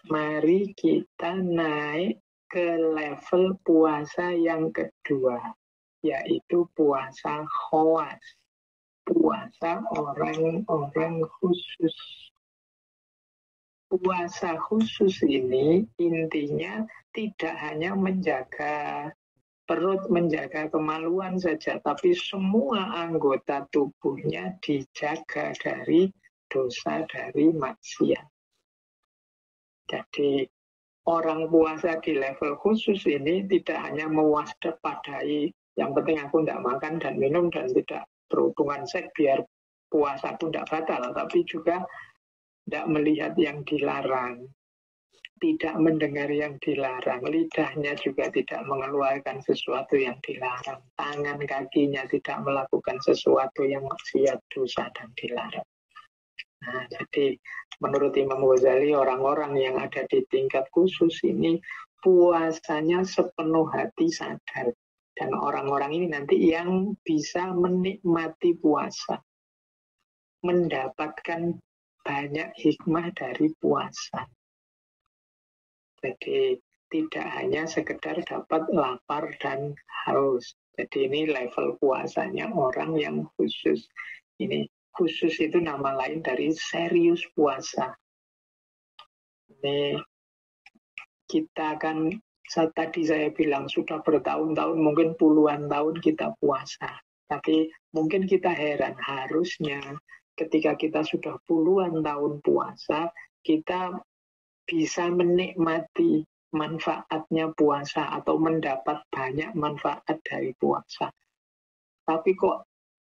Mari kita naik ke level puasa yang kedua, yaitu puasa khawas, puasa orang-orang khusus. Puasa khusus ini intinya tidak hanya menjaga perut, menjaga kemaluan saja, tapi semua anggota tubuhnya dijaga dari dosa, dari maksiat. Jadi orang puasa di level khusus ini tidak hanya mewaspadai yang penting aku tidak makan dan minum dan tidak berhubungan seks biar puasa itu tidak batal, tapi juga tidak melihat yang dilarang, tidak mendengar yang dilarang, lidahnya juga tidak mengeluarkan sesuatu yang dilarang, tangan kakinya tidak melakukan sesuatu yang maksiat, dosa dan dilarang. Nah, jadi menurut Imam Ghazali, orang-orang yang ada di tingkat khusus ini puasanya sepenuh hati sadar. Dan orang-orang ini nanti yang bisa menikmati puasa, mendapatkan banyak hikmah dari puasa. Jadi tidak hanya sekedar dapat lapar dan haus. Jadi ini level puasanya orang yang khusus. Ini khusus itu nama lain dari serius puasa. Ini kita kan, tadi saya bilang sudah bertahun-tahun, mungkin puluhan tahun kita puasa. Tapi mungkin kita heran, harusnya ketika kita sudah puluhan tahun puasa, kita bisa menikmati manfaatnya puasa atau mendapat banyak manfaat dari puasa. Tapi kok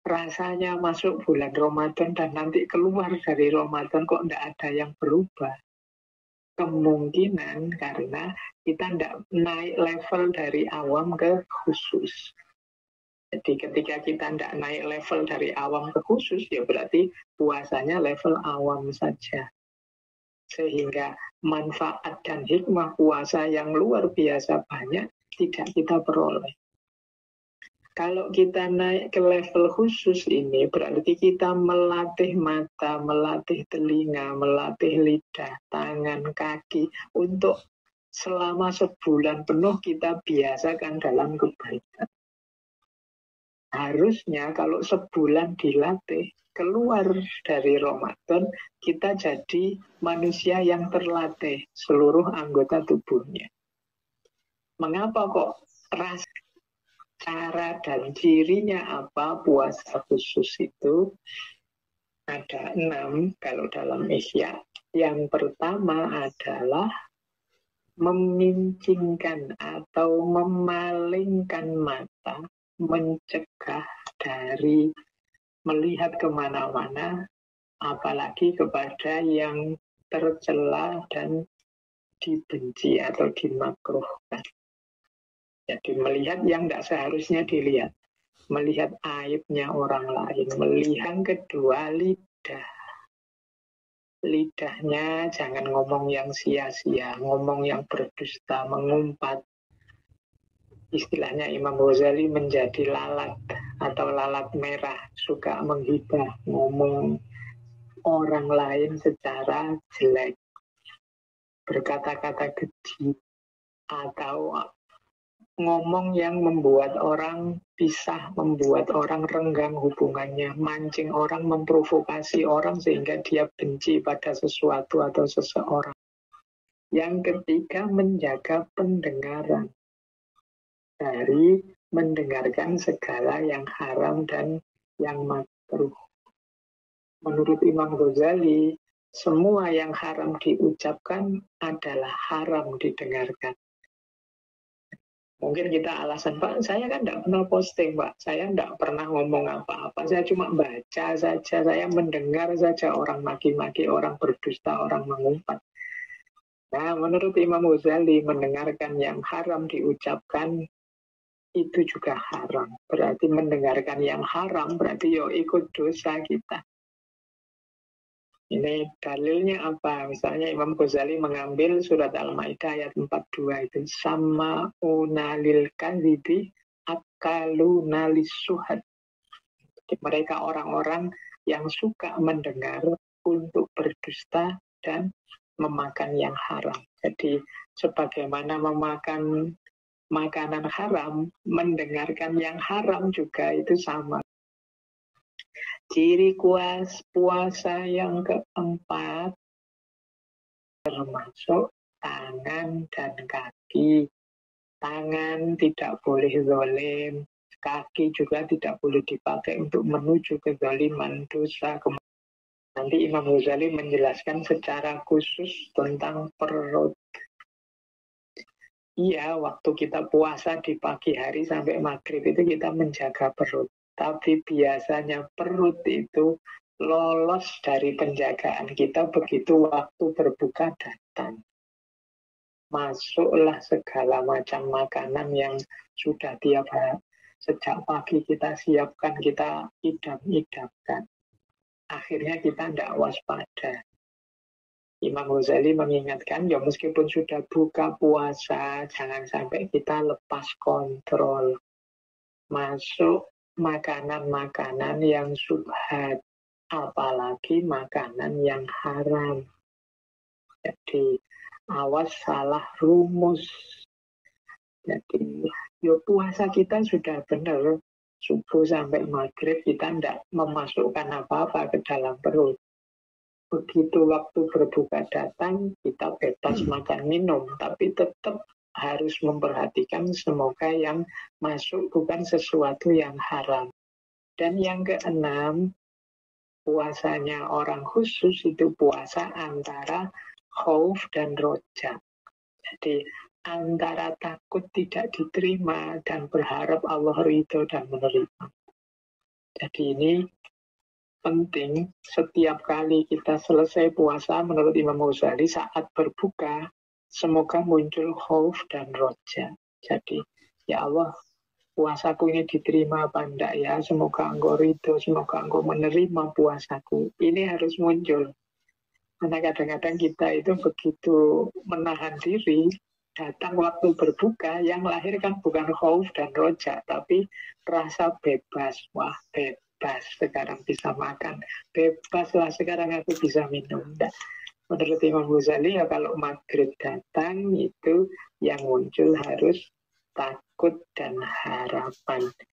rasanya masuk bulan Ramadan dan nanti keluar dari Ramadan kok tidak ada yang berubah. Kemungkinan karena kita tidak naik level dari awam ke khusus. Jadi ketika kita tidak naik level dari awam ke khusus, ya berarti puasanya level awam saja. Sehingga manfaat dan hikmah puasa yang luar biasa banyak tidak kita peroleh. Kalau kita naik ke level khusus ini, berarti kita melatih mata, melatih telinga, melatih lidah, tangan, kaki, untuk selama sebulan penuh kita biasakan dalam kebaikan. Harusnya kalau sebulan dilatih, keluar dari Ramadan, kita jadi manusia yang terlatih seluruh anggota tubuhnya. Mengapa kok cara dan cirinya apa puasa khusus itu? Ada 6 kalau dalam Ihya. Yang pertama adalah memincingkan atau memalingkan mata, mencegah dari melihat kemana-mana, apalagi kepada yang tercela dan dibenci atau dimakruhkan. Jadi melihat yang tidak seharusnya dilihat, melihat aibnya orang lain, melihat kedua lidah. Lidahnya jangan ngomong yang sia-sia, ngomong yang berdusta, mengumpat. Istilahnya Imam Ghazali menjadi lalat atau lalat merah, suka menghibah, ngomong orang lain secara jelek, berkata-kata keji, atau ngomong yang membuat orang pisah, membuat orang renggang hubungannya, mancing orang, memprovokasi orang sehingga dia benci pada sesuatu atau seseorang. Yang ketiga, menjaga pendengaran dari mendengarkan segala yang haram dan yang makruh. Menurut Imam Ghazali, semua yang haram diucapkan adalah haram didengarkan. Mungkin kita alasan, Pak, saya kan tidak pernah posting, Pak. Saya tidak pernah ngomong apa-apa. Saya cuma baca saja, saya mendengar saja orang maki-maki, orang berdusta, orang mengumpat. Nah, menurut Imam Ghazali, mendengarkan yang haram diucapkan itu juga haram. Berarti mendengarkan yang haram, berarti ikut dosa kita. Ini dalilnya apa? Misalnya Imam Ghazali mengambil surat Al-Maidah ayat 42 itu, sama unalil kadhibi akaluna lisuhad. Mereka orang-orang yang suka mendengar untuk berdusta dan memakan yang haram. Jadi sebagaimana memakan makanan haram, mendengarkan yang haram juga itu sama. Ciri puasa yang keempat termasuk tangan dan kaki. Tangan tidak boleh zalim, kaki juga tidak boleh dipakai untuk menuju kezaliman dosa. Nanti Imam Ghazali menjelaskan secara khusus tentang perut. Iya, waktu kita puasa di pagi hari sampai maghrib itu kita menjaga perut. Tapi biasanya perut itu lolos dari penjagaan kita begitu waktu berbuka datang. Masuklah segala macam makanan yang sudah tiap hari sejak pagi kita siapkan, kita idam-idamkan. Akhirnya kita tidak waspada. Imam Ghazali mengingatkan, ya meskipun sudah buka puasa, jangan sampai kita lepas kontrol. Masuk makanan-makanan yang subhat, apalagi makanan yang haram. Jadi awas salah rumus. Jadi puasa kita sudah benar, subuh sampai maghrib kita tidak memasukkan apa-apa ke dalam perut. Begitu waktu berbuka datang, kita bebas makan minum, tapi tetap harus memperhatikan semoga yang masuk bukan sesuatu yang haram. Dan yang keenam, puasanya orang khusus itu puasa antara khauf dan roja. Jadi antara takut tidak diterima dan berharap Allah ridho dan menerima. Jadi ini penting, setiap kali kita selesai puasa menurut Imam Ghazali saat berbuka, semoga muncul khauf dan roja. Jadi ya Allah, puasaku ini diterima apa enggak ya, semoga engkau ridho, semoga engkau menerima puasaku. Ini harus muncul. Karena kadang-kadang kita itu begitu menahan diri, datang waktu berbuka, yang lahir kan bukan khauf dan roja, tapi rasa bebas. Wah, bebas, sekarang bisa makan. Bebaslah, sekarang aku bisa minum. Nah, menurut Imam Ghazali, ya kalau maghrib datang, itu yang muncul harus takut dan harapan.